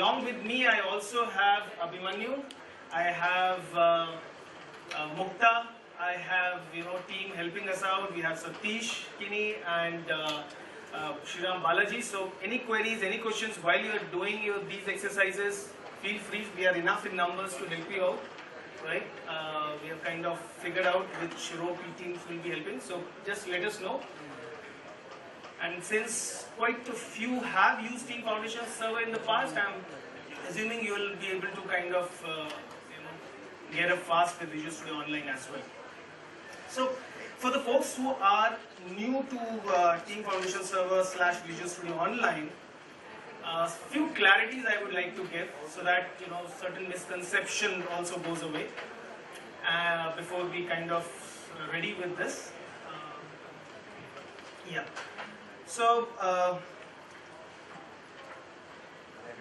along with me, I also have Abhimanyu, I have Mukta, I have team helping us out. We have Satish, Kini, and Shriram Balaji. So any queries, any questions while you are doing these exercises, feel free. We are enough in numbers to help you out, right? We have kind of figured out which row P teams will be helping. So just let us know. And since quite a few have used Team Foundation Server in the past, I'm assuming you will be able to kind of get up fast with Visual Studio Online as well. So for the folks who are new to Team Foundation Server / Visual Studio Online, a few clarities I would like to give so that certain misconception also goes away before we kind of ready with this. Yeah. So,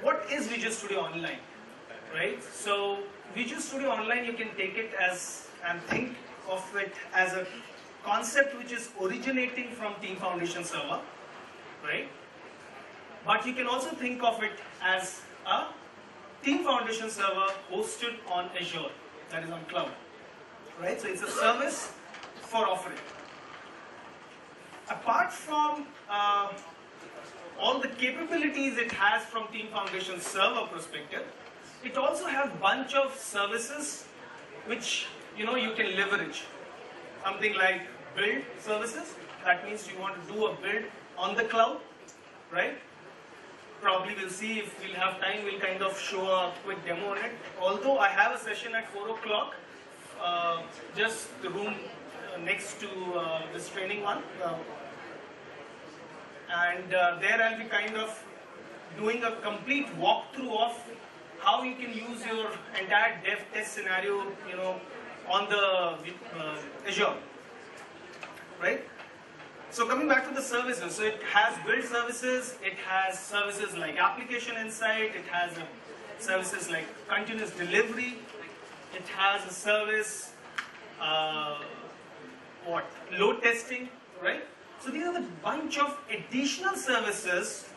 what is Visual Studio Online, right? So, Visual Studio Online, you can take it as and think of it as a concept which is originating from Team Foundation Server, right? But you can also think of it as a Team Foundation Server hosted on Azure, that is on cloud, right? So, it's a service for offering. Apart from all the capabilities it has from Team Foundation Server perspective, it also has a bunch of services which you can leverage. Something like build services. That means you want to do a build on the cloud, right? Probably we'll see if we'll have time. We'll kind of show a quick demo on it. Although I have a session at 4 o'clock, just the room next to this training one. And there I'll be kind of doing a complete walkthrough of how you can use your entire dev test scenario, on the Azure, right? So coming back to the services, so it has build services, it has services like Application Insight, it has services like continuous delivery, it has a service, load testing, right? So these are the bunch of additional services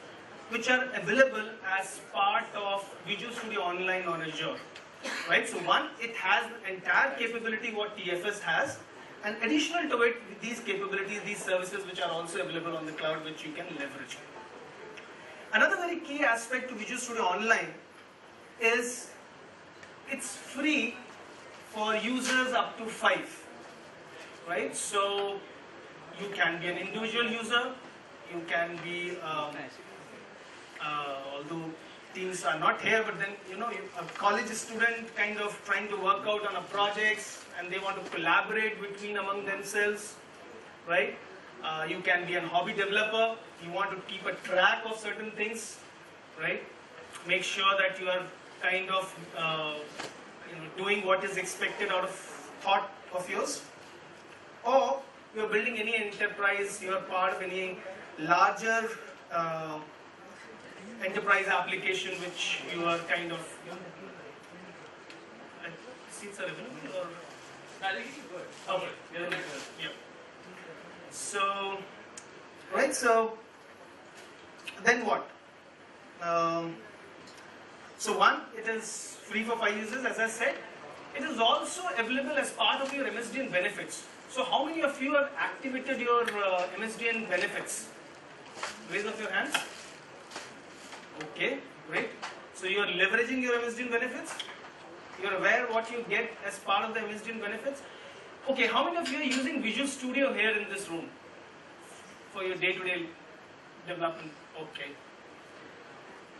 which are available as part of Visual Studio Online on Azure, right? So one, it has the entire capability what TFS has, and additional to it, these capabilities, these services which are also available on the cloud which you can leverage. Another very key aspect to Visual Studio Online is it's free for users up to 5, right? So you can be an individual user, you can be, although teams are not here, but then, a college student kind of trying to work out on a project and they want to collaborate among themselves, right? You can be a hobby developer, you want to keep a track of certain things, right? Make sure that you are kind of, doing what is expected out of thought of yours. Or you're building any enterprise, you're part of any larger enterprise application which you are kind of, seats are available or? Okay, yeah. So, right, so, then what? So one, it is free for 5 users, as I said. It is also available as part of your MSDN benefits. So how many of you have activated your MSDN benefits? Raise up your hands. Okay, great. So you are leveraging your MSDN benefits? You are aware what you get as part of the MSDN benefits? Okay, how many of you are using Visual Studio here in this room for your day-to-day development? Okay.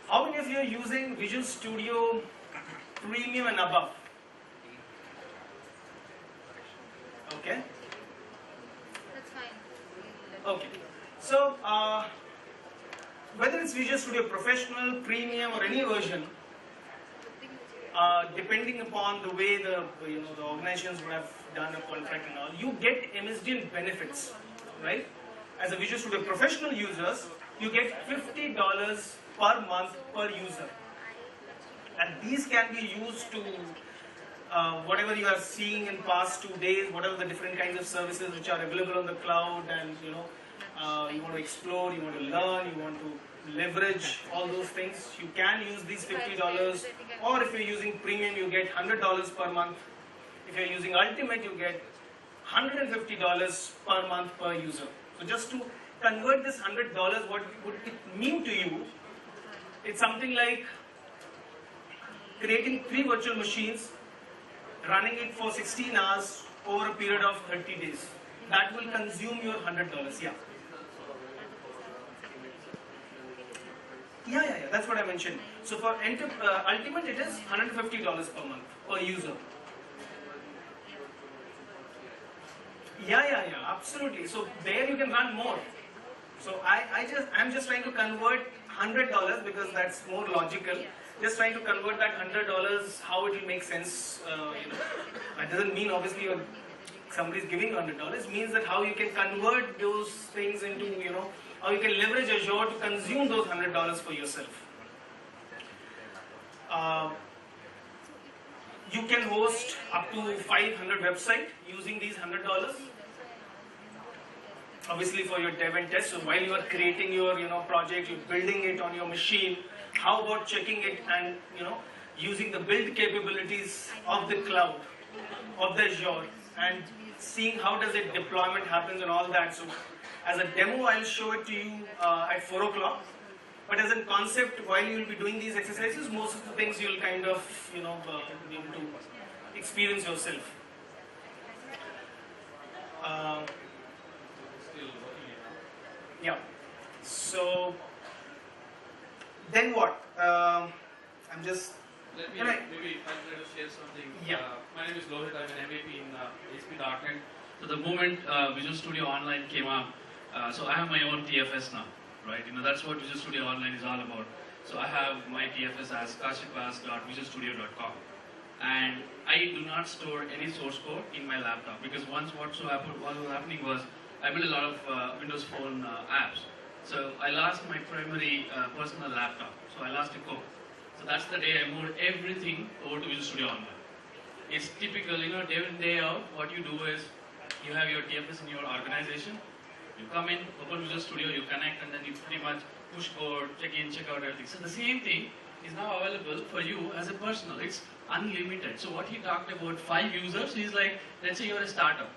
How many of you are using Visual Studio Premium and above? Okay. That's fine. Okay. So, whether it's Visual Studio Professional, Premium, or any version, depending upon the way the organizations would have done a contract and all, you get MSDN benefits, right? As a Visual Studio Professional users, you get $50 per month per user, and these can be used to whatever you are seeing in past 2 days, whatever the different kinds of services which are available on the cloud, and you want to explore, you want to learn, you want to leverage all those things, you can use these $50. Or if you're using premium, you get $100 per month. If you're using ultimate, you get $150 per month per user. So just to convert this $100, what would it mean to you? It's something like creating 3 virtual machines, running it for 16 hours over a period of 30 days. That will consume your $100. Yeah. Yeah. That's what I mentioned. So for ultimate, it is $150 per month per user. Yeah, absolutely. So there you can run more. So I'm just trying to convert $100 because that's more logical. Just trying to convert that $100, how it will make sense. That doesn't mean obviously somebody's giving you $100. It means that how you can convert those things into, how you can leverage Azure to consume those $100 for yourself. You can host up to 500 websites using these $100. Obviously for your dev and test. So while you are creating your project, you're building it on your machine. How about checking it and using the build capabilities of the cloud, of the Azure, and seeing how does it deployment happens and all that. So as a demo, I'll show it to you at 4 o'clock. But as a concept, while you will be doing these exercises, most of the things you'll kind of be able to experience yourself. Yeah. So then what? I'm just. Maybe I'll try to share something. Yeah. My name is Lohit. I'm an MVP in ASP.NET. So the moment Visual Studio Online came up, so I have my own TFS now, right? That's what Visual Studio Online is all about. So I have my TFS as kashipas.visualstudio.com, and I do not store any source code in my laptop because what was happening was I built a lot of Windows Phone apps. So I lost my primary personal laptop. So I lost a code. So that's the day I moved everything over to Visual Studio Online. It's typical, day in, day out, what you do is you have your TFS in your organization. You come in, open Visual Studio, you connect, and then you pretty much push code, check in, check out everything. So the same thing is now available for you as a personal. It's unlimited. So what he talked about 5 users, he's like, let's say you're a startup,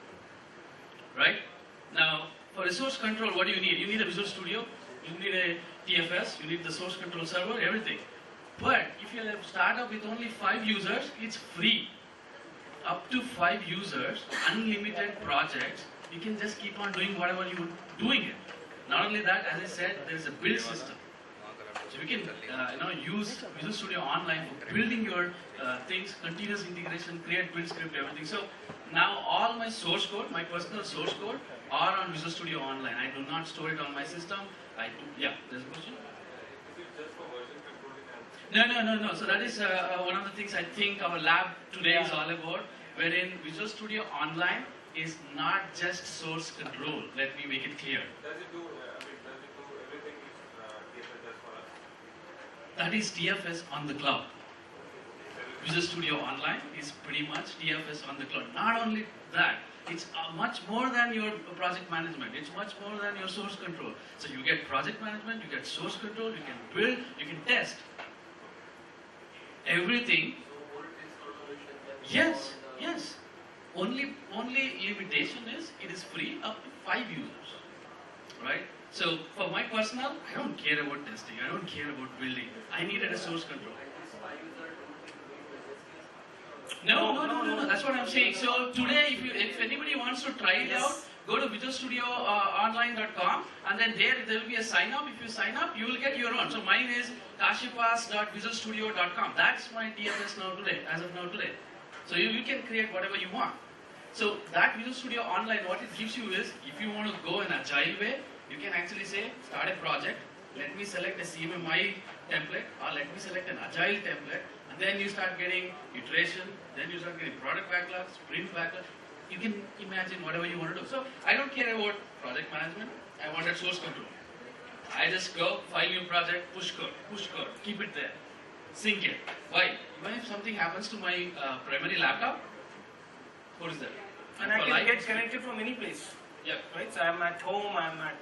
right? Now, for resource control, what do you need? You need a Visual Studio, you need a TFS, you need the source control server, everything. But if you're a startup with only 5 users, it's free. Up to 5 users, unlimited projects, you can just keep on doing whatever you're doing it. Not only that, as I said, there's a build system. So you can use Visual Studio Online for building your things, continuous integration, create build script, everything. So now all my source code, my personal source code, are on Visual Studio Online. I do not store it on my system. Yeah, there's a question? No. So that is one of the things I think our lab today is all about, wherein Visual Studio Online is not just source control. Let me make it clear. Does it do everything TFS does for us? That is TFS on the cloud. Visual Studio Online is pretty much TFS on the cloud. Not only that, it's much more than your project management. It's much more than your source control. So you get project management, you get source control, you can build, you can test. Everything. Yes. Only limitation is it is free up to 5 users, right? So for my personal, I don't care about testing. I don't care about building. I needed a source control. No. That's what I'm saying. So today, if anybody wants to try it out, go to visualstudioonline.com, and then there will be a sign up. If you sign up, you will get your own. So mine is kashipas.visualstudio.com. That's my TFS now today, as of now today. So you can create whatever you want. So that Visual Studio Online, what it gives you is, if you want to go in agile way, you can actually say, start a project, let me select a CMMI template, or let me select an agile template, and then you start getting iteration, then you start getting product backlog, sprint backlog. You can imagine whatever you want to do. So I don't care about project management, I wanted source control. I just go, file new project, push code, keep it there, sync it. Why? Even if something happens to my primary laptop, what is that? And I can get connected from any place. Yeah. Right, so I'm at home, I'm at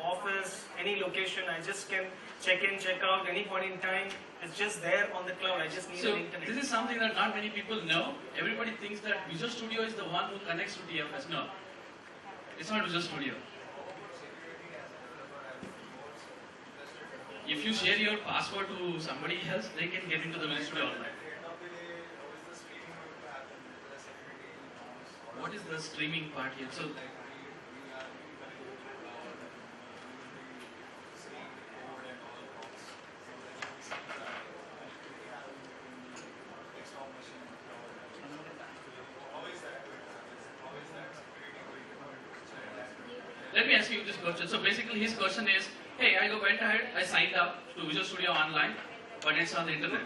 office, any location. I just can check in, check out any point in time. It's just there on the cloud. I just need So an internet. this is something that not many people know. Everybody thinks that Visual Studio is the one who connects to TFS. No, it's not Visual Studio. If you share your password to somebody else, they can get into the Visual Studio online. What is the streaming part here? So let me ask you this question. So basically his question is, hey, went ahead, I signed up to Visual Studio Online, but it's on the internet.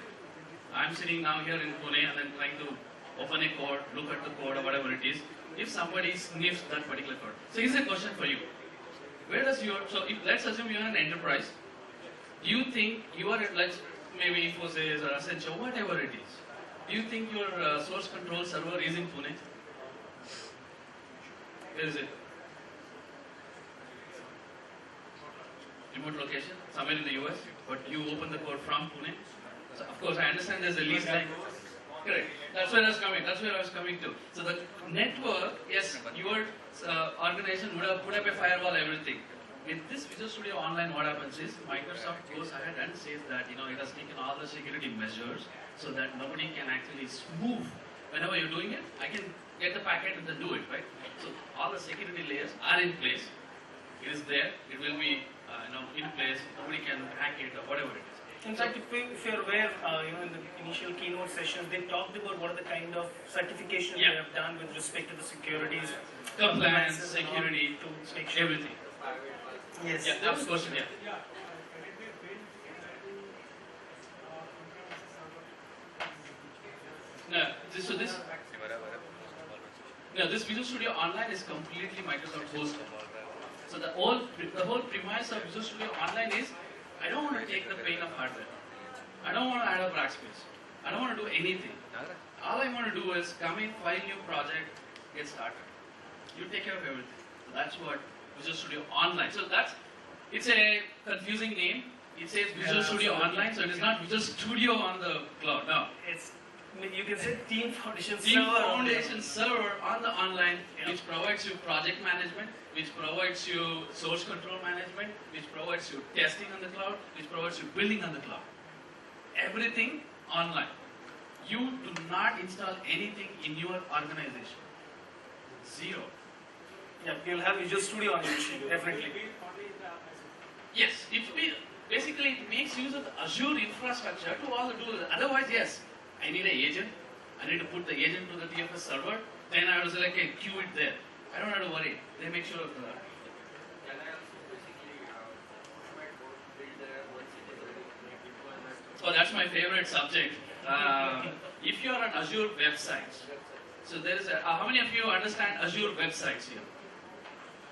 I'm sitting now here in Pune and then trying to open a code, look at the code or whatever it is, if somebody sniffs that particular code. So here's a question for you. Where does your, so if, let's assume you're an enterprise, do you think you are at, let's maybe Infosys or Accenture, whatever it is, do you think your source control server is in Pune? Where is it? Remote location, somewhere in the US, but you open the code from Pune. So of course I understand there's a lease line. Correct. That's where I was coming. That's where I was coming to. So the network, yes, your organization would have put up a firewall, everything. With this Visual Studio Online, what happens is Microsoft goes ahead and says that it has taken all the security measures so that nobody can actually spoof. Whenever you're doing it, I can get the packet and then do it, right? So all the security layers are in place. It is there. It will be in place. Nobody can hack it or whatever it is. In fact, if you're aware, in the initial keynote sessions, they talked about what are the kind of certifications they have done with respect to the securities, compliance, security, to make sure everything. Yes. Yeah, that was a question, yeah. This Visual Studio Online is completely Microsoft hosted. So the whole premise of Visual Studio Online is, I don't want to take the pain of hardware. I don't want to add up rack space. I don't want to do anything. All I want to do is come in, file new project, get started. You take care of everything. So that's what Visual Studio Online. So it's a confusing name. It says Visual Studio Online, so it is not Visual Studio on the cloud. No. You can say Team Foundation Server on the online, which provides you project management, which provides you source control management, which provides you testing on the cloud, which provides you building on the cloud. Everything online. You do not install anything in your organization. Zero. Yeah, you'll have Visual Studio on your machine, definitely. Yes, basically it makes use of the Azure infrastructure to all do that. Otherwise, yes, I need an agent. I need to put the agent to the TFS server. Then I was like, queue it there. I don't have to worry. They make sure of that. Can I also basically automate both build there once it is ready deployment? Oh, that's my favorite subject. If you are on Azure websites, so there is how many of you understand Azure websites here?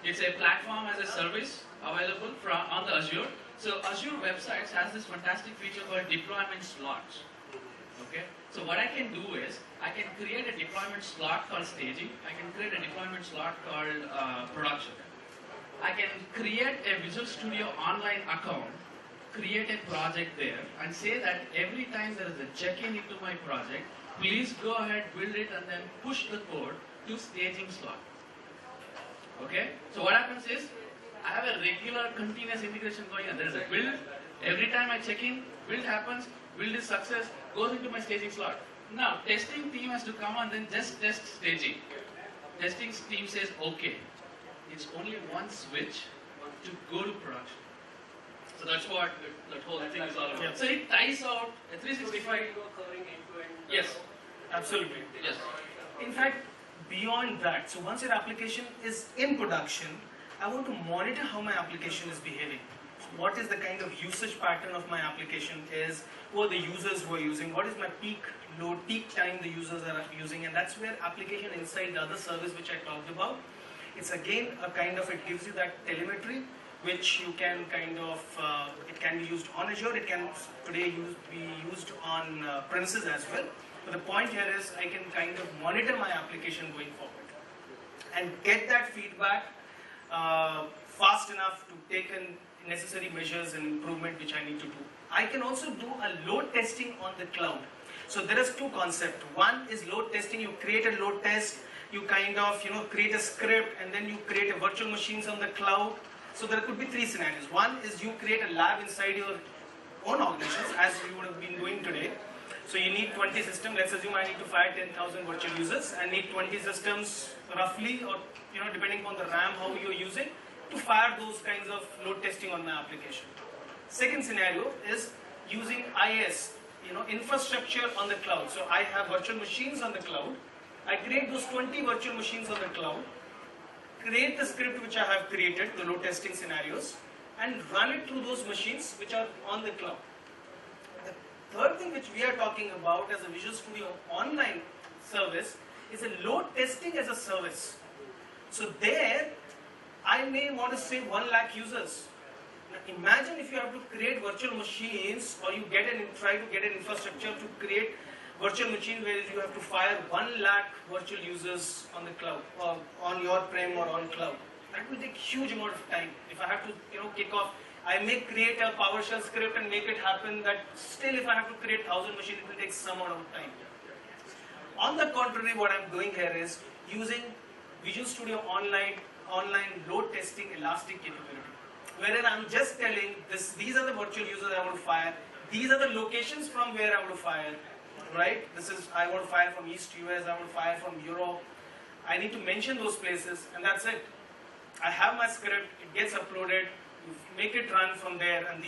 It's a platform as a service available on the Azure. So Azure websites has this fantastic feature called deployment slots. Okay. So what I can do is I can create a deployment slot called staging. I can create a deployment slot called production. I can create a Visual Studio Online account, create a project there, and say that every time there is a check-in into my project, please go ahead, build it, and then push the code to staging slot. Okay? So what happens is, I have a regular continuous integration going on. There is a build. Every time I check in, build happens, build is success, goes into my staging slot. Now, testing team has to come and then just test staging. Testing team says, okay, it's only one switch to go to production. So that's what that whole thing is all about. Yeah. So it ties out a 365. Yes. Absolutely. Yes. In fact, beyond that, so once your application is in production, I want to monitor how my application is behaving. What is the kind of usage pattern of my application is, who are the users who are using, what is my peak load, peak time the users are using, and that's where application insight, the other service which I talked about, it's again a kind of, it gives you that telemetry which you can kind of, it can be used on Azure, it can today be used on premises as well. But the point here is I can kind of monitor my application going forward and get that feedback fast enough to take in necessary measures and improvement which I need to do. I can also do a load testing on the cloud. So there is two concepts. One is load testing. You create a load test, you kind of create a script, and then you create a virtual machines on the cloud. So there could be three scenarios. One is you create a lab inside your own organizations, as you would have been doing today. So you need 20 systems. Let's assume I need to fire 10,000 virtual users. I need 20 systems roughly, or depending on the RAM how you're using, to fire those kinds of load testing on my application. Second scenario is using IaaS, infrastructure on the cloud. So I have virtual machines on the cloud. I create those 20 virtual machines on the cloud, create the script which I have created, the load testing scenarios, and run it through those machines which are on the cloud. The third thing which we are talking about as a Visual Studio Online service is a load testing as a service. So there, I may want to say 1 lakh users. Now imagine if you have to create virtual machines, or you try to get an infrastructure to create virtual machine where you have to fire 1 lakh virtual users on the cloud, or on your prem or on cloud. That will take huge amount of time. If I have to kick off, I may create a PowerShell script and make it happen. That still, if I have to create 1,000 machines, it will take some amount of time. On the contrary, what I'm doing here is using Visual Studio Online load testing elastic capability, wherein I'm just telling these are the virtual users I want to fire, these are the locations from where I want to fire, right? I want to fire from East US, I want to fire from Europe. I need to mention those places, and that's it. I have my script, it gets uploaded, you make it run from there, and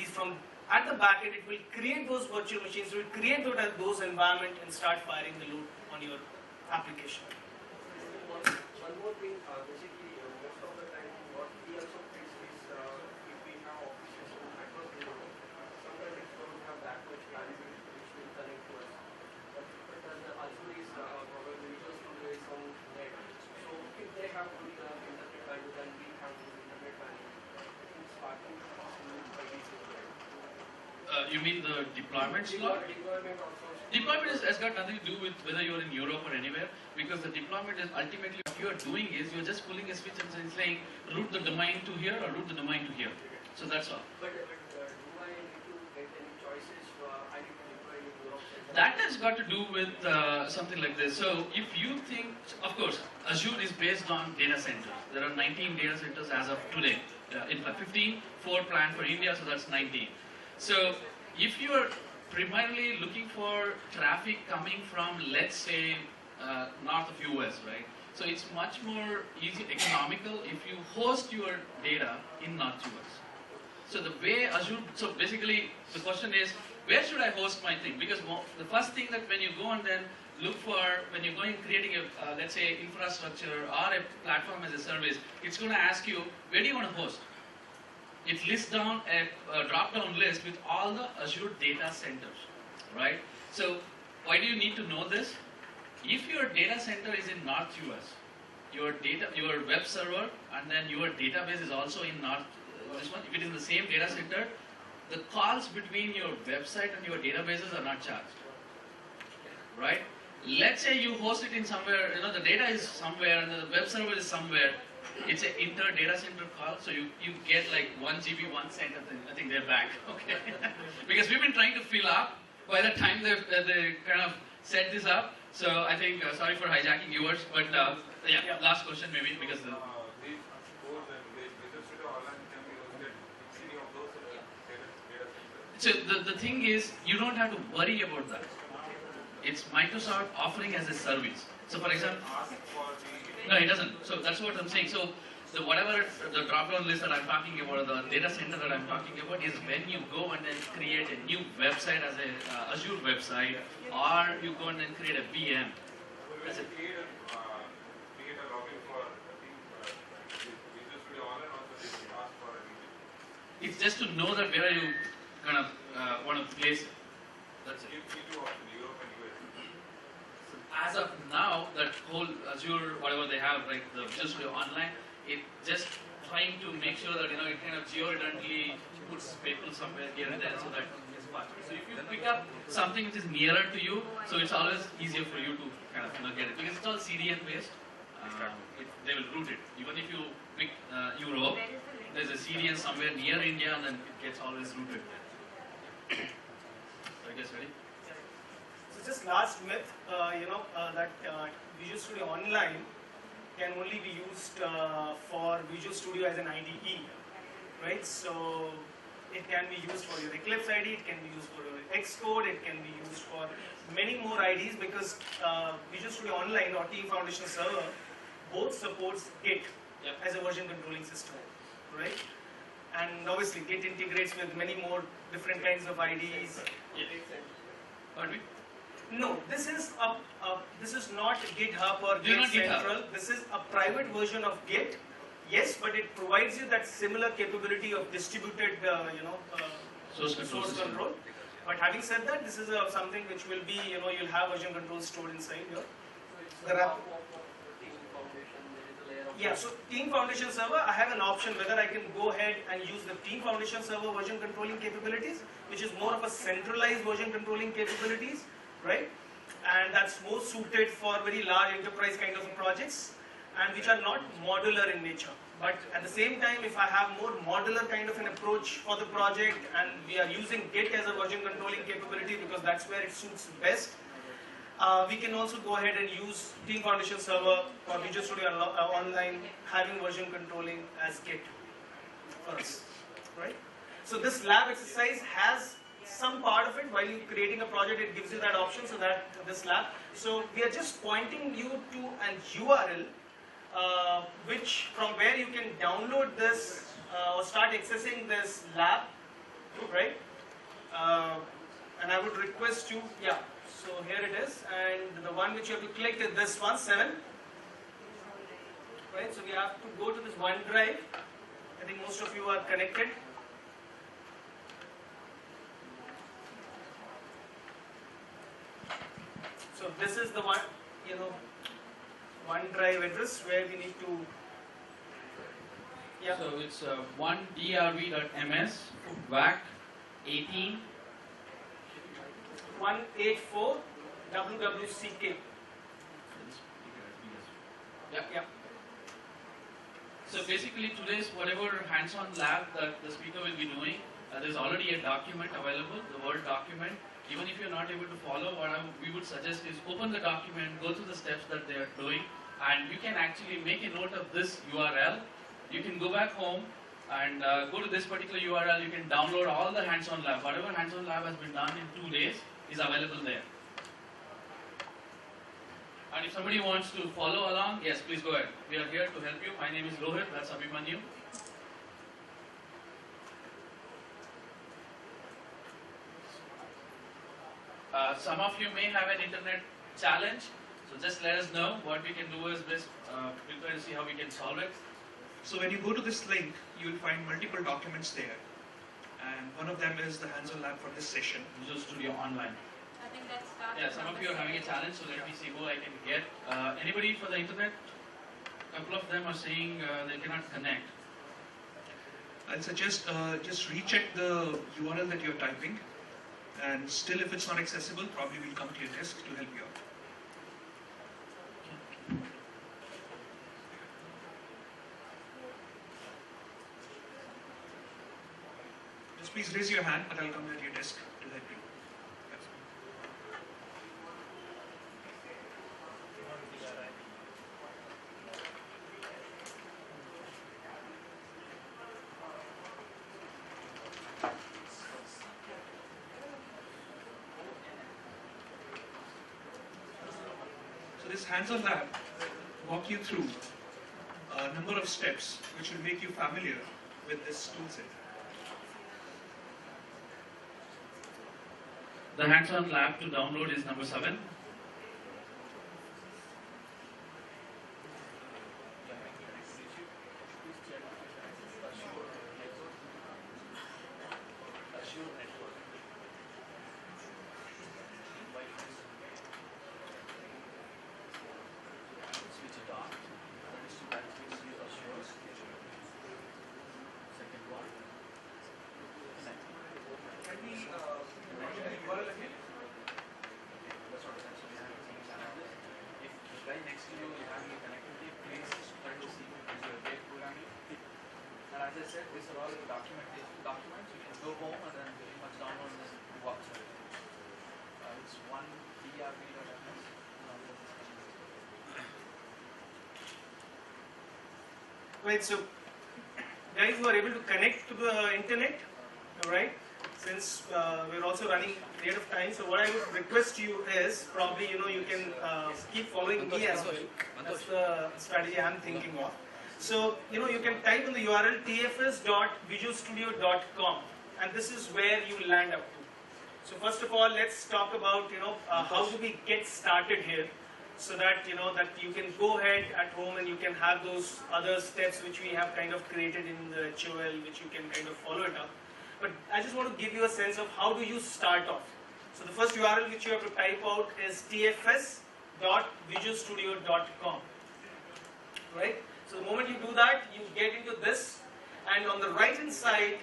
at the back end, it will create those virtual machines, it will create those environment and start firing the load on your application. One more thing, basically, most of the time, what we also face is if we have offices across the world, sometimes it don't have that much bandwidth which will connect to us. But the Azure is probably Visual Studio is on net. So if they have good internet bandwidth and we have good internet bandwidth, it's starting to move by default. You mean the deployment slot? Deployment also. Deployment has got nothing to do with whether you're in Europe or anywhere, because the deployment is ultimately what you are doing is you're just pulling a switch and saying route the domain to here or route the domain to here. So that's all. But do I need to get any choices? I need to deploy in Europe. That has got to do with something like this. So if you think, of course, Azure is based on data centers. There are 19 data centers as of today. In fact, 15, 4 planned for India, so that's 19. So if you are primarily looking for traffic coming from, let's say, north of US, right? So it's much more economical if you host your data in North US. So the way Azure, so basically the question is, where should I host my thing? Because the first thing that when you go and then look for, when you're going creating a, let's say, infrastructure or a platform as a service, it's going to ask you, where do you want to host? It lists down a drop-down list with all the Azure data centers, right? So why do you need to know this? If your data center is in North US, your web server and then your database is also in this one, if it is in the same data center, the calls between your website and your databases are not charged, right? Let's say you host it in somewhere, the data is somewhere and the web server is somewhere. It's an inter-data center call, so you get like 1 GB, 1 cent, I think they're back, okay? Because we've been trying to fill up by the time they kind of set this up. So I think, sorry for hijacking yours, but yeah, last question maybe, because these codes and Visual Studio Online can be hosted in any of those data centers. So the thing is, you don't have to worry about that. It's Microsoft offering as a service. So for example, Ask for the no, it doesn't. So that's what I'm saying. So the drop-down list that I'm talking about, the data center that I'm talking about, is when you go and then create a new website as a Azure website, or you go and then create a VM. That's it. create a login for Visual Studio Online, also they can ask for a region. It's just to know that where you kind of want to place it. That's it. Give me two options, Europe and US. As of now, that whole Azure, whatever they have, like the Visual Studio Online, it just trying to make sure that it kind of geo-redundantly puts people somewhere here and there, so that it's faster. So if you pick up something which is nearer to you, so it's always easier for you to kind of get it, because it's all CDN based. they will route it. Even if you pick Europe, Where is the link? there's a Syrian somewhere near India, and then it gets always routed. I guess ready? So just last myth, that Visual Studio Online can only be used for Visual Studio as an IDE, right? So it can be used for your Eclipse IDE, it can be used for your Xcode, it can be used for many more IDEs because Visual Studio Online or Team Foundation Server both supports Git Yep. as a version controlling system, right? And obviously Git integrates with many more different kinds of IDEs. Pardon me? No, this is not GitHub or This is Git not GitHub. Central. This is a private version of Git. Yes, but it provides you that similar capability of distributed, Source control system. control. But having said that, this is something which will be, you'll have version control stored inside here. So it's a form of Team Foundation, there is a layer of... Yeah, so Team Foundation Server, I have an option whether I can go ahead and use the Team Foundation Server version controlling capabilities, which is more of a centralized version controlling capabilities, right? And that's more suited for very large enterprise kind of projects and which are not modular in nature. But at the same time, if I have more modular kind of an approach for the project and we are using Git as a version controlling capability because that's where it suits best, we can also go ahead and use Team Foundation Server or Visual Studio Online having version controlling as Git for us, right? So this lab exercise has some part of it while you're creating a project, it gives you that option so that this lab. So we are just pointing you to an URL which from where you can download this or start accessing this lab, right? And I would request you, yeah, so here it is, and the one which you have to click is this one, 7. Right, so we have to go to this OneDrive. I think most of you are connected. So this is the one, OneDrive address where we need to, yeah. So it's 1drv.ms WAC 18 184 WWCK. Yeah. Yeah. So basically today's whatever hands-on lab that the speaker will be doing, there's already a document available, the Word document. Even if you're not able to follow, what we would suggest is open the document, go through the steps that they are doing, and you can actually make a note of this URL. You can go back home and go to this particular URL. You can download all the hands-on lab. Whatever hands-on lab has been done in 2 days is available there. And if somebody wants to follow along, yes, please go ahead. We are here to help you. My name is Rohit, that's Abhimanyu. Some of you may have an internet challenge, so just let us know. What we can do is best prepare to see how we can solve it. So when you go to this link, you will find multiple documents there. And one of them is the hands-on lab for this session. Visual Studio Online. I think that's started. Yeah, some of you are having a challenge, so let me see who I can get. Anybody for the internet? A couple of them are saying they cannot connect. I'll suggest just recheck the URL that you're typing. And still, if it's not accessible, probably we'll come to your desk to help you out. Just please raise your hand, but I'll come to your desk to help you. That's all. So this hands-on lab walk you through a number of steps which will make you familiar with this tool set. The hands-on lab to download is number 7. Can we mention the URL again? as I said, these are all documents. You can go home and then pretty much download and walk through it. It's one drb.ms. Right, so guys who are able to connect to the internet, alright, since we're also running late of time, so what I would request you is probably you can keep following me as well. That's the strategy I'm thinking of. So you can type in the URL tfs.visualstudio.com, and this is where you land up to. So first of all, let's talk about how do we get started here, so that that you can go ahead at home and you can have those other steps which we have kind of created in the HOL, which you can kind of follow it up. But I just want to give you a sense of how do you start off. So the first URL which you have to type out is tfs.visualstudio.com, right? So the moment you do that, you get into this, and on the right hand side,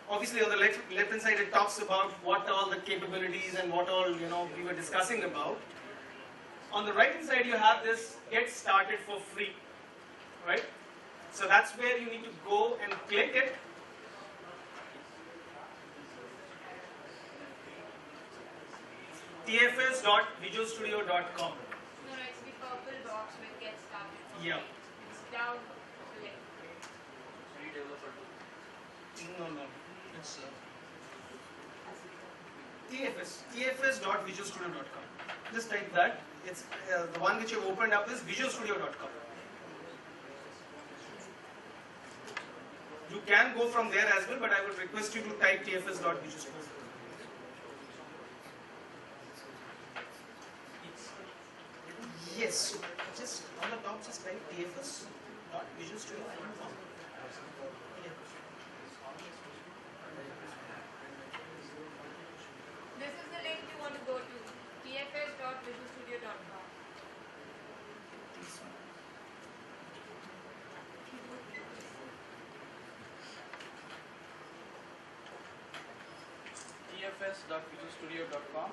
obviously on the left hand side, it talks about what all the capabilities and what all we were discussing about. On the right hand side, you have this get started for free, right? So that's where you need to go and click it. tfs.visualstudio.com. No, it's the purple box with get started. Yeah. It's down link. Free developer tool. No. It's tfs.visualstudio.com. Just type that. It's the one which you've opened up is visualstudio.com. You can go from there as well, but I would request you to type tfs.visualstudio. Yes, so just on the top, just type tfs.visualstudio.com. This is the link you want to go to. tfs.visualstudio.com. tfs.visualstudio.com.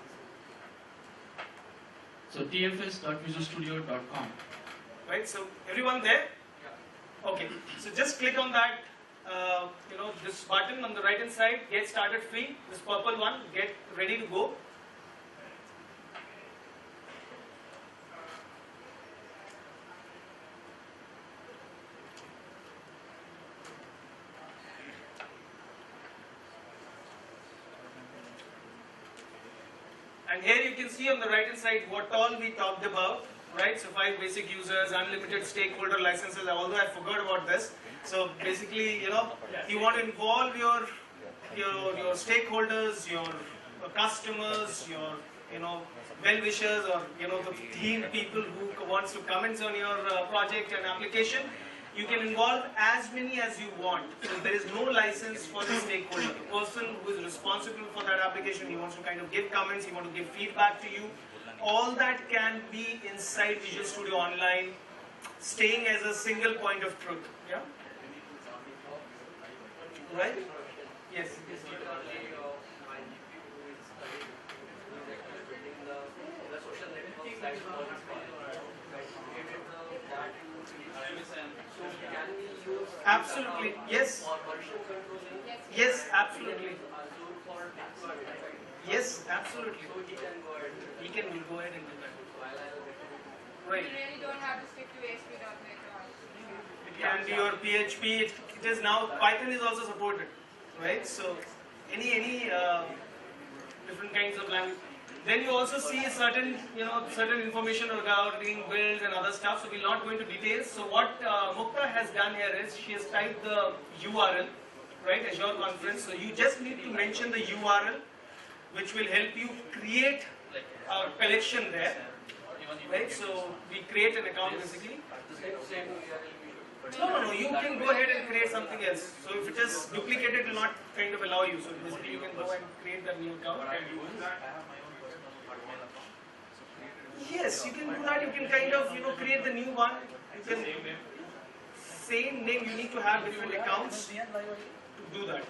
So tfs.visualstudio.com. Right, so everyone there? Okay, so just click on that, this button on the right hand side, get started free, this purple one, get ready to go. And here you can see on the right hand side what all we talked about, right? So 5 basic users, unlimited stakeholder licenses, although I forgot about this. So basically, you want to involve your stakeholders, your customers, your well-wishers, or the team people who wants to comment on your project and application. You can involve as many as you want. So there is no license for the stakeholder. The person who is responsible for that application, he wants to kind of give comments, he wants to give feedback to you. All that can be inside Visual Studio Online, staying as a single point of truth. Yeah? Right? Yes. Absolutely, yes. Yes, absolutely. Yes, absolutely. He can go ahead and do that. Right. You really don't have to stick to ASP.NET or It can be your PHP. It is now Python is also supported, right? So any different kinds of language. Then you also see certain information regarding builds and other stuff. So we'll not go into details. So what Mukta has done here is she has typed the URL, right? Azure Conference. So you just need to mention the URL, which will help you create a collection there, right? So we create an account basically. No. You can go ahead and create something else. So if it is duplicated, it will not kind of allow you. So basically, you can go and create that new account. I have my own personal Hotmail account. Yes, you can do that. You can kind of create the new one. You can same name. You need to have different accounts to do that.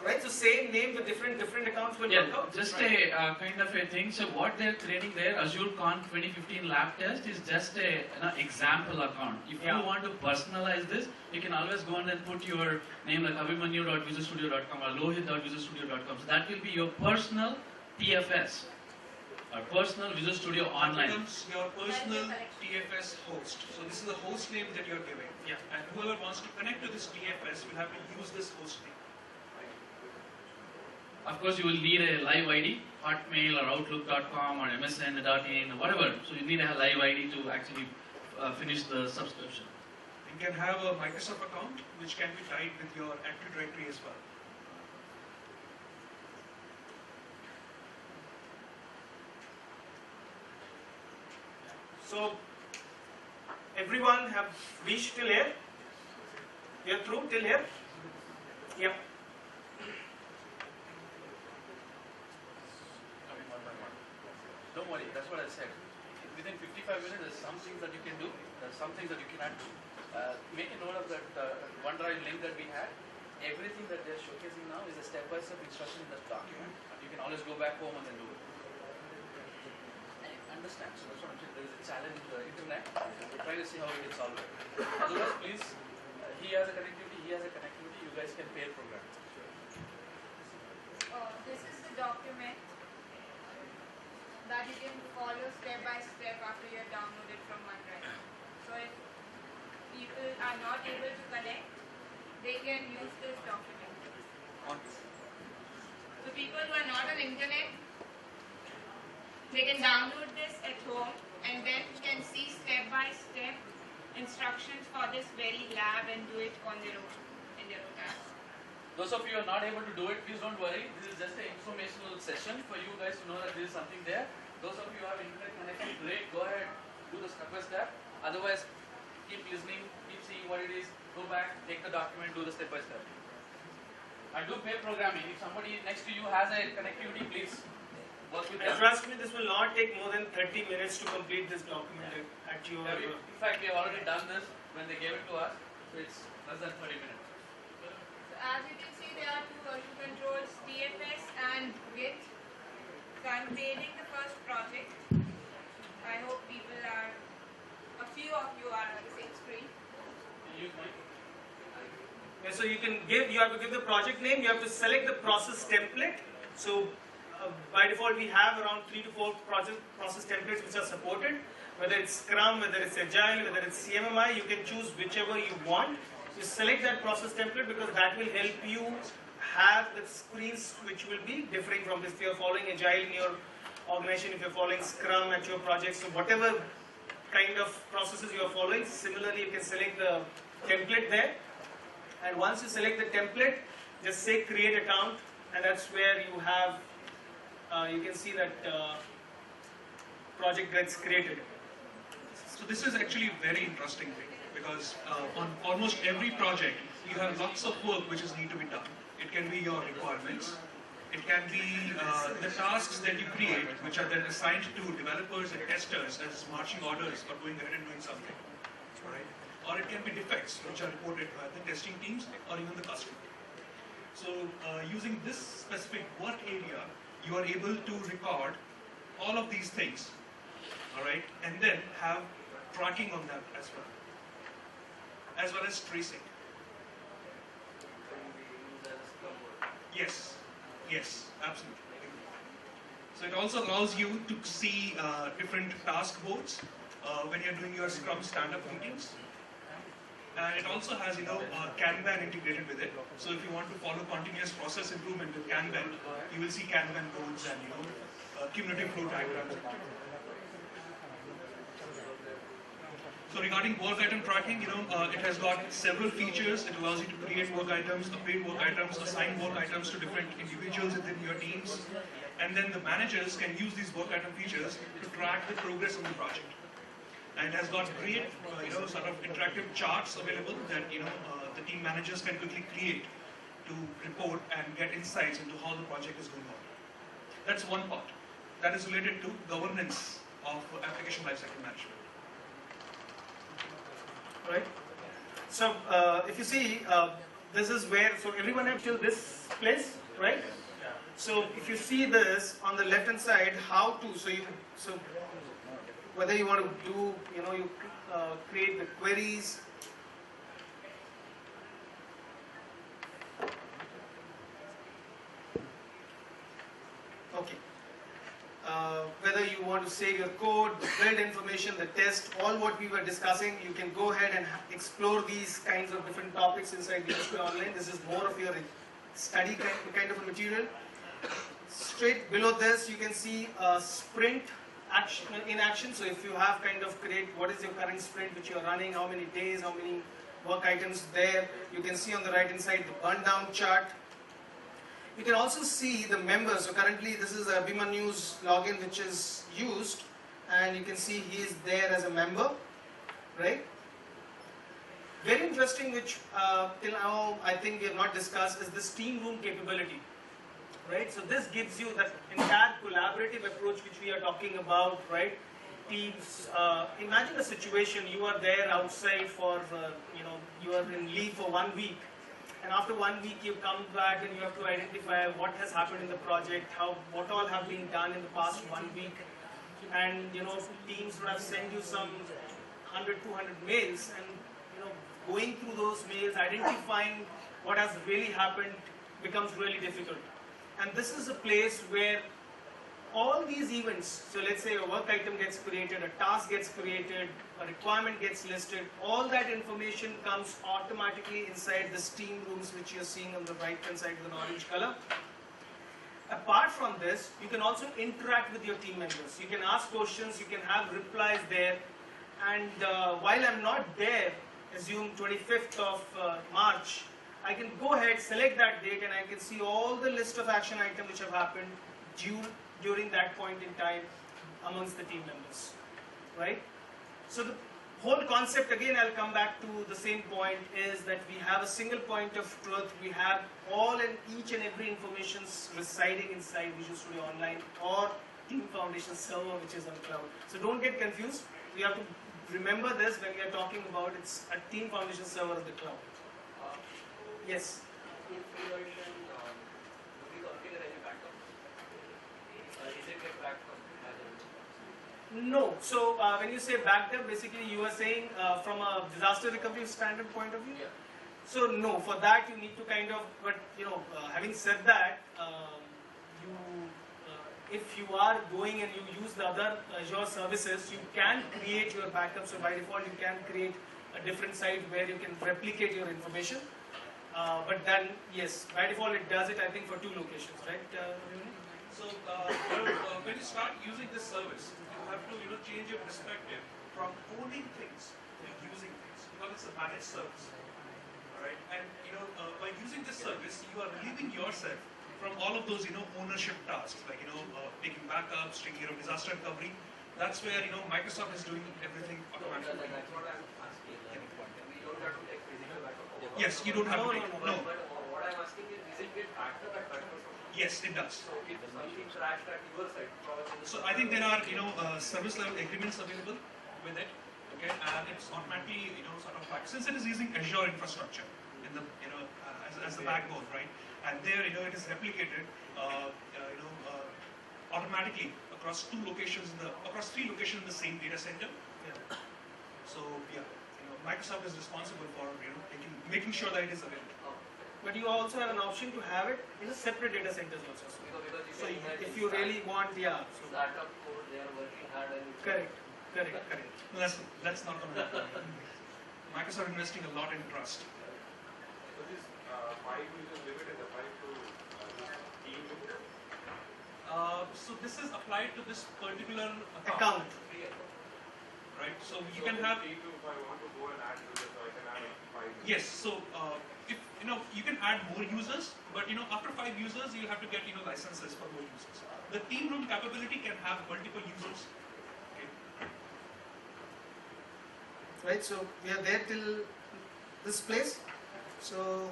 Right, so same name with different accounts will Yeah, work out. just Right. a kind of a thing. So what they're creating there, AzureCon 2015 lab test is just a example account. If Yeah. you want to personalize this, you can always go on and put your name like abhimanyu.visualstudio.com or lohit.visualstudio.com. So that will be your personal TFS or personal Visual Studio That Online. becomes your personal Collection. TFS host. So this is the host name that you're giving. Yeah. And whoever wants to connect to this TFS will have to use this host name. Of course, you will need a live ID, Hotmail or Outlook.com or MSN.in or whatever. So you need a live ID to actually finish the subscription. You can have a Microsoft account which can be tied with your Active Directory as well. So everyone have reached till here? We are through till here? Yep. Coming one by one. Don't worry, that's what I said. Within 55 minutes, there's some things that you can do, there's some things that you cannot do. Make a note of that OneDrive link that we had. Everything that they're showcasing now is a step-by-step instruction in that document. You can always go back home and then do it. And you understand, so that's what I'm saying. There is a challenge with the internet. We're trying to see how we can solve it. Otherwise, please, he has a connectivity, he has a connectivity, you guys can pair program. This is the document that you can follow step by step after you have downloaded from OneDrive. So if people are not able to connect, they can use this document. So people who are not on internet, they can download this at home and then can see step by step instructions for this very lab and do it on their own, in their own time. Those of you who are not able to do it, please don't worry. This is just an informational session for you guys to know that there is something there. Those of you who have internet connection, great, go ahead, do the step by step. Otherwise, keep listening, keep seeing what it is, go back, take the document, do the step by step. And do pair programming. If somebody next to you has a connectivity, please work with And them. trust me, this will not take more than 30 minutes to complete this document at your. In fact, we have already done this when they gave it to us, so it's less than 30 minutes. So as you can see, there are two version controls, TFS and Git. So I'm creating the first project. I hope people are, a few of you are on the same screen. You use mine? Yeah, so you have to give the project name, you have to select the process template. So by default we have around 3 to 4 process templates which are supported. Whether it's Scrum, whether it's Agile, whether it's CMMI, you can choose whichever you want. You select that process template because that will help you have the screens which will be differing from this. If you're following Agile in your organization, if you're following Scrum at your project, so whatever kind of processes you are following, similarly you can select the template there. And once you select the template, just say create account, and that's where you have, you can see that project gets created. So this is actually a very interesting thing because on almost every project you have lots of work which is need to be done. It can be your requirements, it can be the tasks that you create which are then assigned to developers and testers as marching orders for going ahead and doing something. Right? Or it can be defects which are reported by the testing teams or even the customer. So using this specific work area, you are able to record all of these things, all right, and then have tracking on them as well as tracing. Can we use as a Scrum board? Yes, yes, absolutely. So it also allows you to see different task boards when you're doing your Scrum stand-up meetings. And it also has, Kanban integrated with it. So if you want to follow continuous process improvement with Kanban, you will see Kanban boards and, cumulative flow diagrams. So regarding work item tracking, it has got several features. It allows you to create work items, update work items, assign work items to different individuals within your teams. And then the managers can use these work item features to track the progress of the project. And it has got great, sort of interactive charts available that, the team managers can quickly create to report and get insights into how the project is going on. That's one part. That is related to governance of application lifecycle management. Right? So if you see, this is where, so everyone have till this place, right? So if you see this on the left hand side, how to, so whether you want to do, you create the queries. Okay. Whether you want to save your code, the build information, the test, all what we were discussing, you can go ahead and explore these kinds of different topics inside Visual Studio Online. This is more of your study kind of a material. Straight below this, you can see sprint action in action. So if you have kind of create what is your current sprint which you are running, how many days, how many work items there. You can see on the right hand side the burn down chart. You can also see the members. So currently this is Abhimanyu's login which is used, and you can see he is there as a member, right? Very interesting, which till now I think we have not discussed, is this team room capability, right? So this gives you that entire collaborative approach which we are talking about, right? Teams. Imagine a situation, you are there outside for, you are in leave for 1 week. And after 1 week, you come back and you have to identify what has happened in the project, what all have been done in the past 1 week. And, teams would have sent you some 100, 200 mails, and, going through those mails, identifying what has really happened becomes really difficult. And this is a place where all these events, so let's say a work item gets created, a task gets created, a requirement gets listed, all that information comes automatically inside the team rooms which you're seeing on the right hand side with an orange color. Apart from this, you can also interact with your team members. You can ask questions, you can have replies there, and while I'm not there, assume 25th of March, I can go ahead, select that date, and I can see all the list of action items which have happened during that point in time amongst the team members, right? So the whole concept, again I'll come back to the same point, is that we have a single point of truth. We have all and each and every information residing inside Visual Studio Online or Team Foundation server which is on cloud. So don't get confused. We have to remember this when we are talking about it's a Team Foundation server of the cloud. Yes? In version, do we configure any backup? Is it get backed up as a No. So when you say backed up, basically you are saying from a disaster recovery standard point of view? Yeah. So no, for that you need to kind of, but having said that, if you are going and you use the other Azure services, you can create your backup. So by default you can create a different site where you can replicate your information. But then, yes, by default it does it, I think, for 2 locations, right? So when you start using this service, you have to change your perspective from owning things to using things, because it's a managed service. All right, and by using this service, you are relieving yourself from all of those ownership tasks, like taking backups, taking disaster recovery. That's where Microsoft is doing everything automatically. That's what I'm asking. We don't have to take physical backup. Yes, you don't have to take. No. But what I'm asking is it get backed up at Microsoft? Yes, it does. So if something crashed at your side, probably. So I think there are service level agreements available with it, okay, and it's automatically sort of like, since it is using Azure infrastructure in the as the backbone, right, and there it is replicated automatically across 2 locations across 3 locations in the same data center. Yeah. So yeah, Microsoft is responsible for making sure that it is available. But you also have an option to have it in a separate data centers also. Because So if you really want, yeah. So startup code, they are working hard and correct. No, that's not going to happen. Microsoft investing a lot in trust. So this 5 users limit is applied to team limit? So this is applied to this particular Account. right? So you can have If I want to go and add users, so I can add 5 users. yes. So if you can add more users, but after 5 users, you have to get licenses for more users. The team room capability can have multiple users. Okay. Right, so we are there till this place. So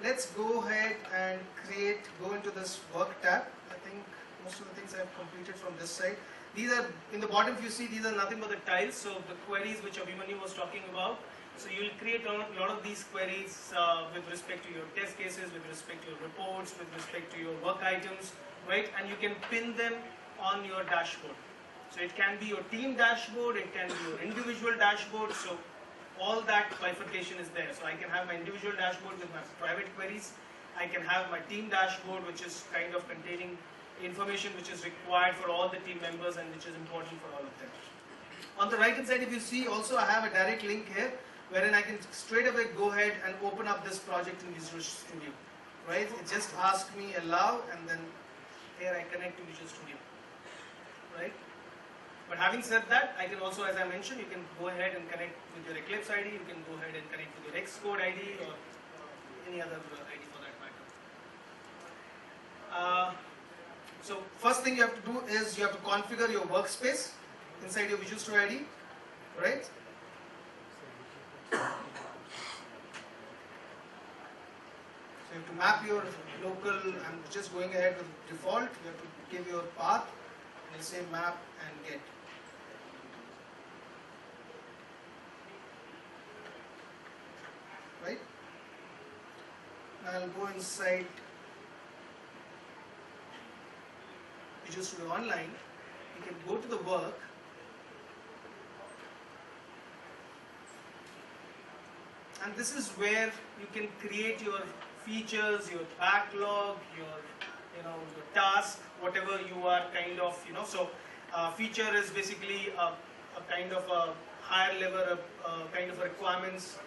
let's go ahead and go into this work tab. I think most of the things I have completed from this side. These are, in the bottom if you see, these are nothing but the tiles, so the queries which Abhimanyu was talking about. So you will create a lot of these queries with respect to your test cases, with respect to your reports, with respect to your work items, right? And you can pin them on your dashboard. So it can be your team dashboard, it can be your individual dashboard. So all that bifurcation is there. So I can have my individual dashboard with my private queries. I can have my team dashboard, which is kind of containing information which is required for all the team members and which is important for all of them. On the right hand side, if you see, also I have a direct link here, wherein I can straight away go ahead and open up this project in Visual Studio, right? It just asks me allow, and then here I connect to Visual Studio, right? But having said that, I can also, as I mentioned, you can go ahead and connect with your Eclipse ID, you can go ahead and connect with your Xcode ID or any other ID for that matter. So first thing you have to do is you have to configure your workspace inside your Visual Studio ID, right? So you have to map your local, I'm just going ahead with default, you have to give your path and you say map and get. Right? Now I'll go inside Visual Studio Online, you can go to the work, and this is where you can create your features, your backlog, your task, whatever you are kind of, So feature is basically a kind of a higher level, kind of a requirements.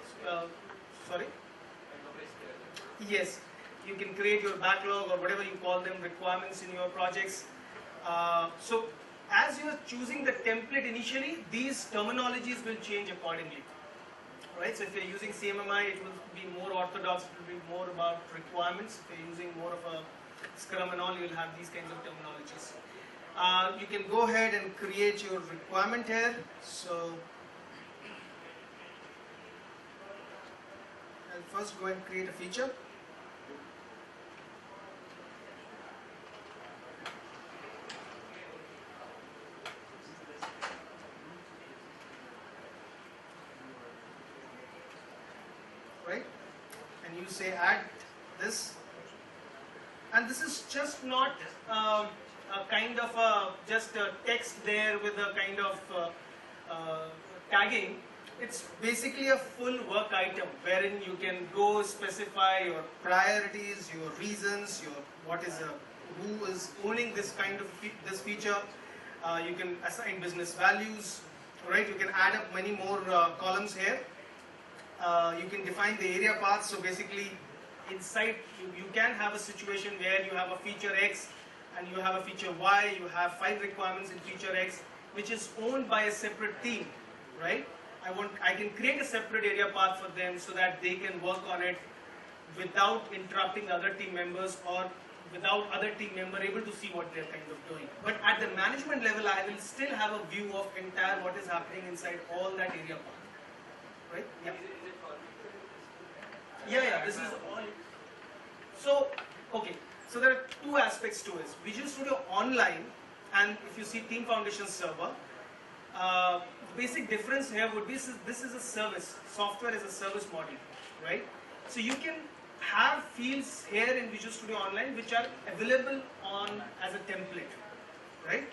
Sorry. Yes, you can create your backlog or whatever you call them, requirements in your projects. So as you are choosing the template initially, these terminologies will change accordingly. Right? So if you're using CMMI, it will be more orthodox, it will be more about requirements. If you're using more of a Scrum and all, you'll have these kinds of terminologies. You can go ahead and create your requirement here. So I'll first go and create a feature. Right? And you say add this, and this is just not a kind of just a text there with a kind of tagging. It's basically a full work item wherein you can go specify your priorities, your reasons, who is owning this kind of this feature. You can assign business values, right? You can add up many more columns here. You can define the area path. So basically, inside you can have a situation where you have a feature X and you have a feature Y. You have 5 requirements in feature X, which is owned by a separate team, right? I can create a separate area path for them so that they can work on it without interrupting the other team members or without other team member able to see what they're kind of doing. But at the management level, I will still have a view of entire what is happening inside all that area path, right? Yeah. Yeah, this is all. So, okay, so there are 2 aspects to it. Visual Studio Online and if you see Team Foundation Server, the basic difference here would be this is a service, software is a service model, right? So you can have fields here in Visual Studio Online which are available as a template, right?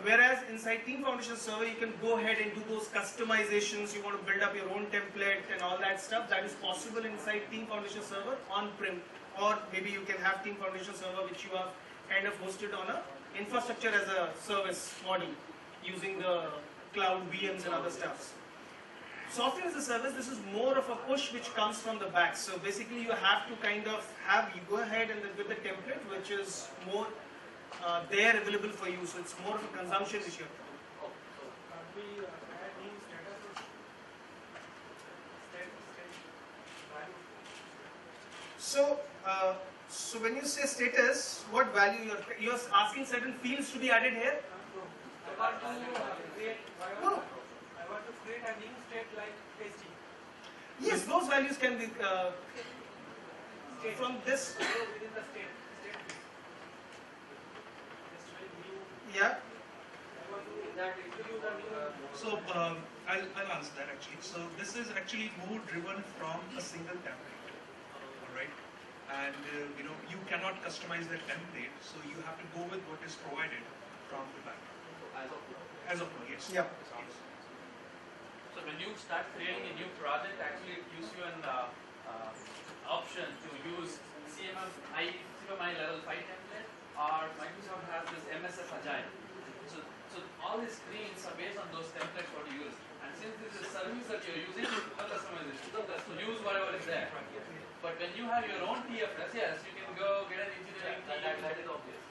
Whereas inside Team Foundation Server, you can go ahead and do those customizations. You want to build up your own template and all that stuff. That is possible inside Team Foundation Server on-prem, or maybe you can have Team Foundation Server which you have kind of hosted on a infrastructure as a service model using the cloud VMs and other stuff. Software as a service, this is more of a push which comes from the back. So basically, you have to kind of you go ahead and with the template which is more there available for you, so it's more of a consumption issue. So, so when you say status, what value you're asking certain fields to be added here? I want to create. No. I want to create a new state like testing. Yes, those values can be from this. Within the state. Yeah. I want to that introduce a new. So I'll answer that actually. So this is actually more driven from a single template, all right? And you know, you cannot customize that template, so you have to go with what is provided from the back. As of now, yes. Yeah. Yes. So when you start creating a new project, actually it gives you an option to use CMMI level 5 template, or Microsoft has this MSF Agile. So all these screens are based on those templates what you use. And since this is a service that you're using, no customization. So use whatever is there. But when you have your own TFS, yes, you can go get an engineering team. That is obvious.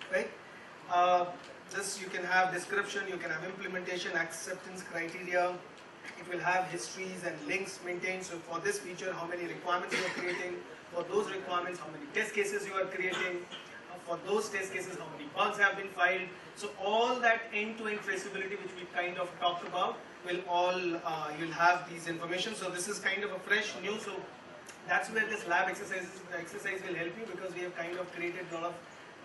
Right? This you can have description, you can have implementation, acceptance criteria. It will have histories and links maintained. So for this feature, how many requirements you are creating. For those requirements, how many test cases you are creating. For those test cases, how many bugs have been filed. So all that end-to-end traceability which we kind of talked about will all, you'll have these information. So this is kind of a fresh new. So that's where this lab exercise will help you, because we have kind of created a lot of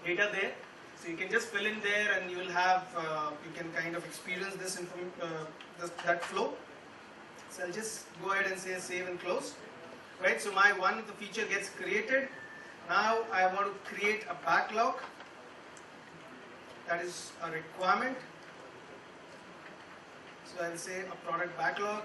data there. So you can just fill in there and you will have, you can kind of experience this, that flow. So I'll just go ahead and say save and close. Right, so my one of the feature gets created. Now I want to create a backlog. That is a requirement. So I'll say a product backlog.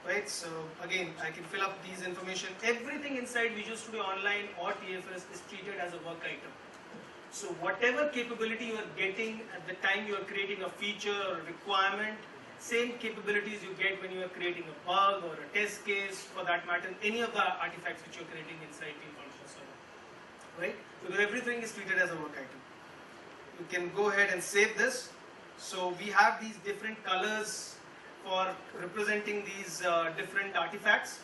Right, so again, I can fill up these information. Everything inside Visual Studio Online or TFS is treated as a work item. So whatever capability you are getting at the time you are creating a feature or requirement, same capabilities you get when you are creating a bug or a test case, for that matter, any of the artifacts which you are creating inside Team Function Server. Right? Because everything is treated as a work item. You can go ahead and save this. So we have these different colors for representing these different artifacts,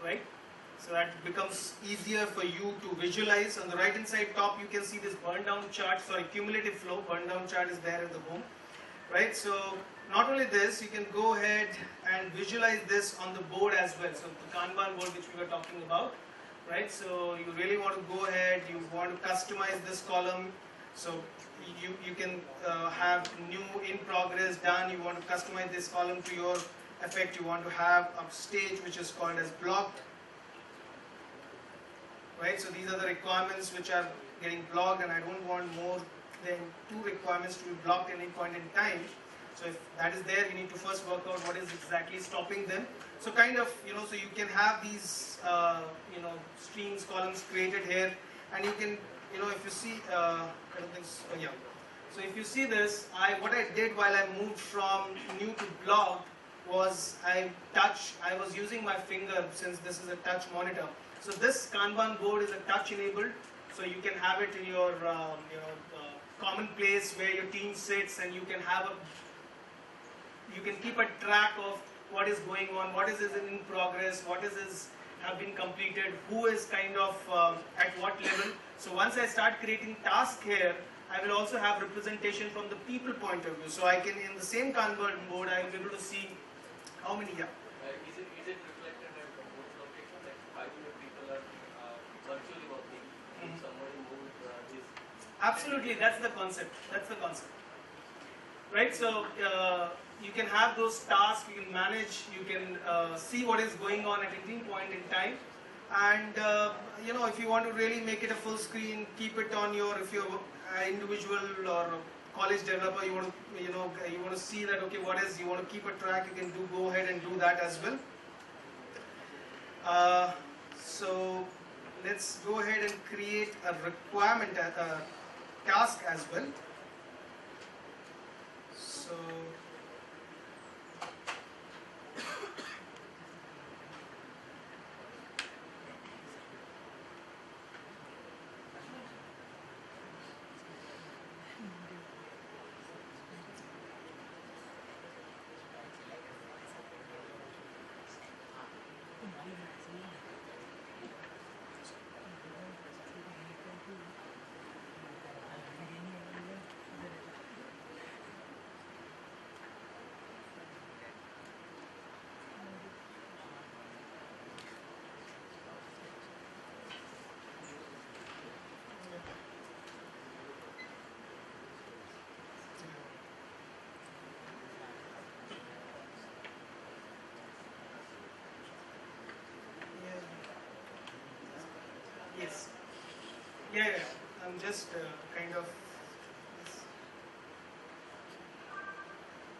right? So that becomes easier for you to visualize. On the right hand side top, you can see this burn down chart, sorry, cumulative flow, burn down chart is there in the home, right? So not only this, you can go ahead and visualize this on the board as well. So the Kanban board which we were talking about, right? So you really want to go ahead, you want to customize this column. So you can have new in progress done. You want to customize this column to your effect. You want to have a stage which is called as blocked. Right, so these are the requirements which are getting blocked, and I don't want more than 2 requirements to be blocked at any point in time. So if that is there, you need to first work out what is exactly stopping them. So kind of, you know, so you can have these, you know, streams, columns created here, and you can, you know, if you see, I don't think so, yeah. So if you see this, what I did while I moved from new to blocked was I was using my finger, since this is a touch monitor. So this Kanban board is a touch enabled, so you can have it in your common place where your team sits, and you can keep a track of what is going on, what is in progress, what is have been completed, who is kind of at what level. So once I start creating tasks here, I will also have representation from the people point of view. So I can, in the same Kanban board, I will be able to see how many, yeah. Is it reflected at both locations, like 500 people are virtually working, if somebody moves this? Absolutely, that's the concept. That's the concept. Right, so you can have those tasks, you can manage, you can see what is going on at any point in time. And you know, if you want to really make it a full screen, keep it on your, if you're an individual or college developer, you want to, you know, you want to see that, okay, what is, you want to keep a track, you can go ahead and do that as well. So let's go ahead and create a requirement task as well. So Yeah. I'm just kind of.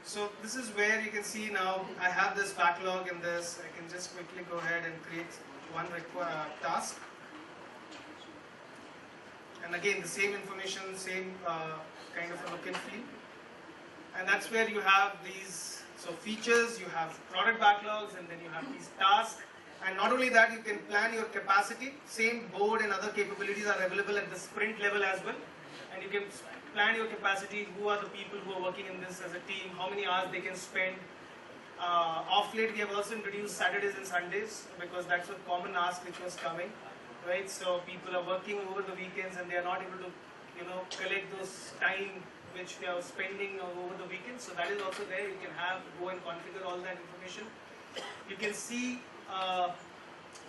So this is where you can see now I have this backlog in this. I can just quickly go ahead and create one task. And again, the same information, same kind of a look and feel. And that's where you have these features, you have product backlogs, and then you have these tasks. And not only that, you can plan your capacity. Same board and other capabilities are available at the sprint level as well. And you can plan your capacity, who are the people who are working in this as a team, how many hours they can spend. Off late, we have also introduced Saturdays and Sundays because that's a common ask which was coming, right? So people are working over the weekends and they are not able to, collect those time which they are spending over the weekend. So that is also there. You can go and configure all that information. You can see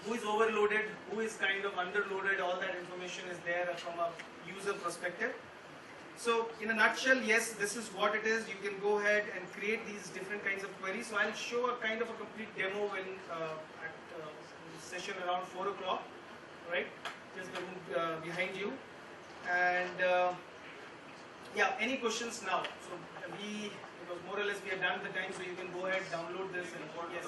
who is overloaded, who is kind of underloaded. All that information is there from a user perspective. So in a nutshell, yes, this is what it is. You can go ahead and create these different kinds of queries. So I'll show a kind of a complete demo when at session around 4 o'clock, right? Just behind you. And yeah, any questions now? So because more or less we are done at the time, so you can go ahead, download this. And yes.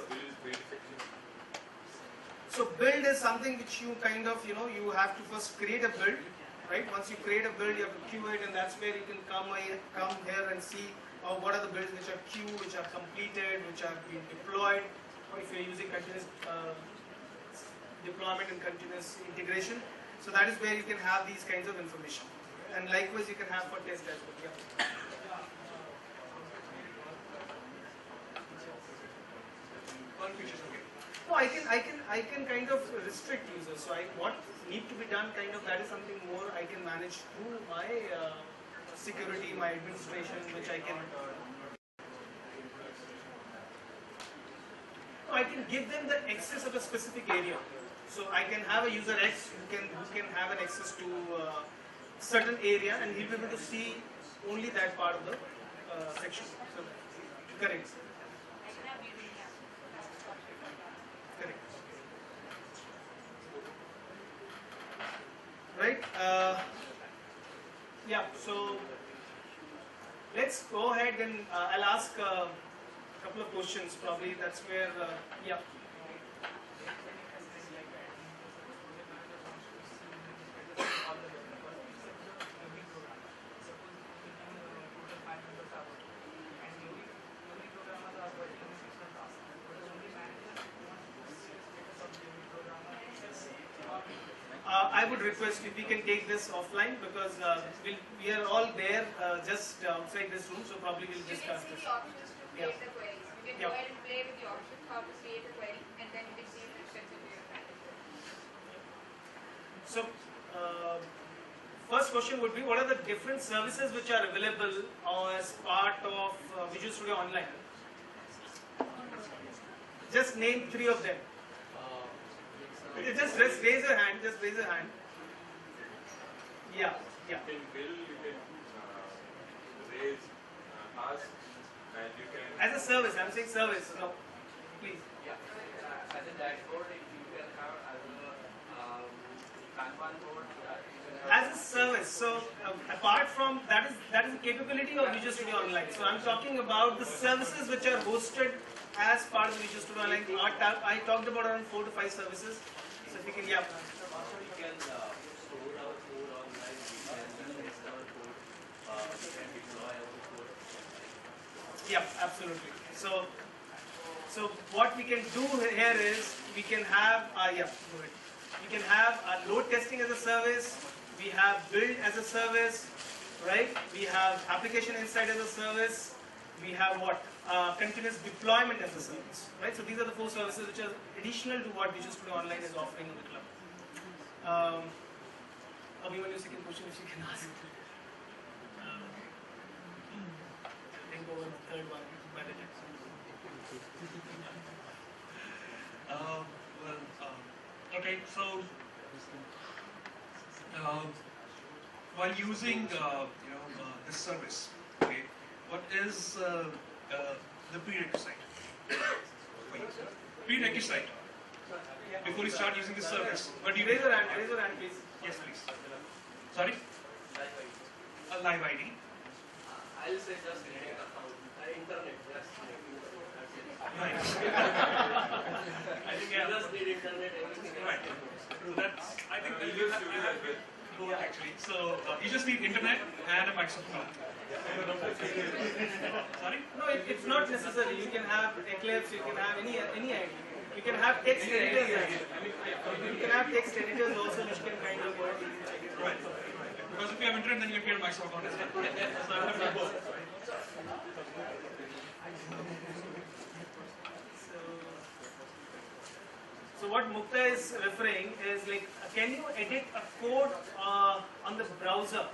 So build is something which you kind of, you have to first create a build. Right? Once you create a build, you have to queue it, and that's where you can come here and see what are the builds which are queued, which are completed, which are being deployed, or if you're using continuous deployment and continuous integration. So that is where you can have these kinds of information. And likewise, you can have for test as well. Yeah. No, I can kind of restrict users. So what need to be done, kind of, that is something more I can manage through my security, my administration, which I can. No, I can give them the access of a specific area. So I can have a user X who can have an access to certain area, and he'll be able to see only that part of the section. So correct. Right? Yeah, so let's go ahead and I'll ask a couple of questions. Probably that's where, yeah. I would request if we can take this offline because we are all there just outside this room, so probably we'll discuss You can this. see the options to create the queries. You can go ahead and play with the options, how to create a query, and then you can see if it fits into your pattern. So, first question would be, what are the different services which are available as part of Visual Studio Online? Just name 3 of them. Just raise your hand. Just raise your hand. Yeah. You can build, you can raise, ask, and you can. As a service, I'm saying service. No, please. Yeah. As a dashboard, you can have as a Kanban board. As a service. So apart from that is a capability of Visual Studio Online. So I'm talking about the services which are hosted as part of Visual Studio Online. I talked about around 4 to 5 services. So if you can, yeah. Also, we can store our code online. We can test our code. We can deploy our code. Yeah, absolutely. So what we can do here is we can have yeah, go ahead. We can have load testing as a service. We have build as a service, right? We have application insight as a service. We have what? Continuous deployment as a service, right? So these are the 4 services which are additional to what Visual Studio Online is offering in the club. Abhimanyu, your second question, if you can ask. Think over the third one. Okay, so while using this service, okay, what is the prerequisite? Prerequisite before you start using this service. What do you Raise your hand, please. Yes, please. Sorry? A live ID. I'll say just internet, just that's it. Right. I think, You yeah. just need internet, everything else. Right. That's, I think We you just have, do you that have with. both actually. So you just need internet and a microphone. Sorry? No, it's not necessary. You can have Eclipse, you can have any ID. You can have text editors also. You can have text editors also which can kind of work. Right. Because if you have internet, then you can get a microphone as well. So I have to do both. So what Mukta is referring is like, can you edit a code on the browser?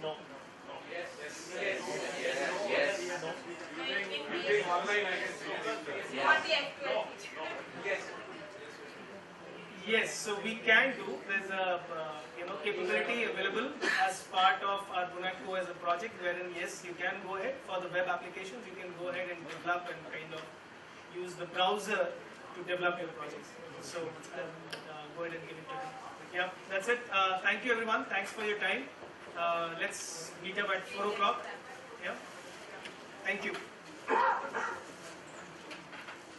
No. Using online, I can see. Not the SQL feature. Yes, so we can do. There's a capability available as part of our Bunakko as a project, wherein yes, you can go ahead for the web applications. You can go ahead and develop and kind of use the browser to develop your projects. So go ahead and give it to them. Yeah, that's it. Thank you everyone. Thanks for your time. Let's meet up at 4 o'clock. Yeah. Thank you.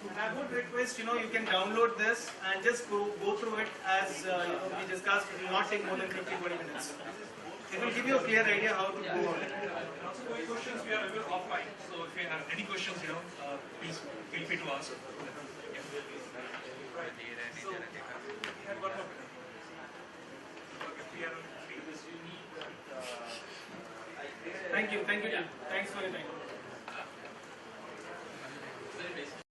And I would request, you can download this and just go through it as we discussed. It will not take more than 15-20 minutes. It will give you a clear idea how to go on it. And also, for questions we are available offline. So if you have any questions, please feel free to ask. Yeah. Right. So we had one more minute. If we are free. Thank you. Thanks for your time.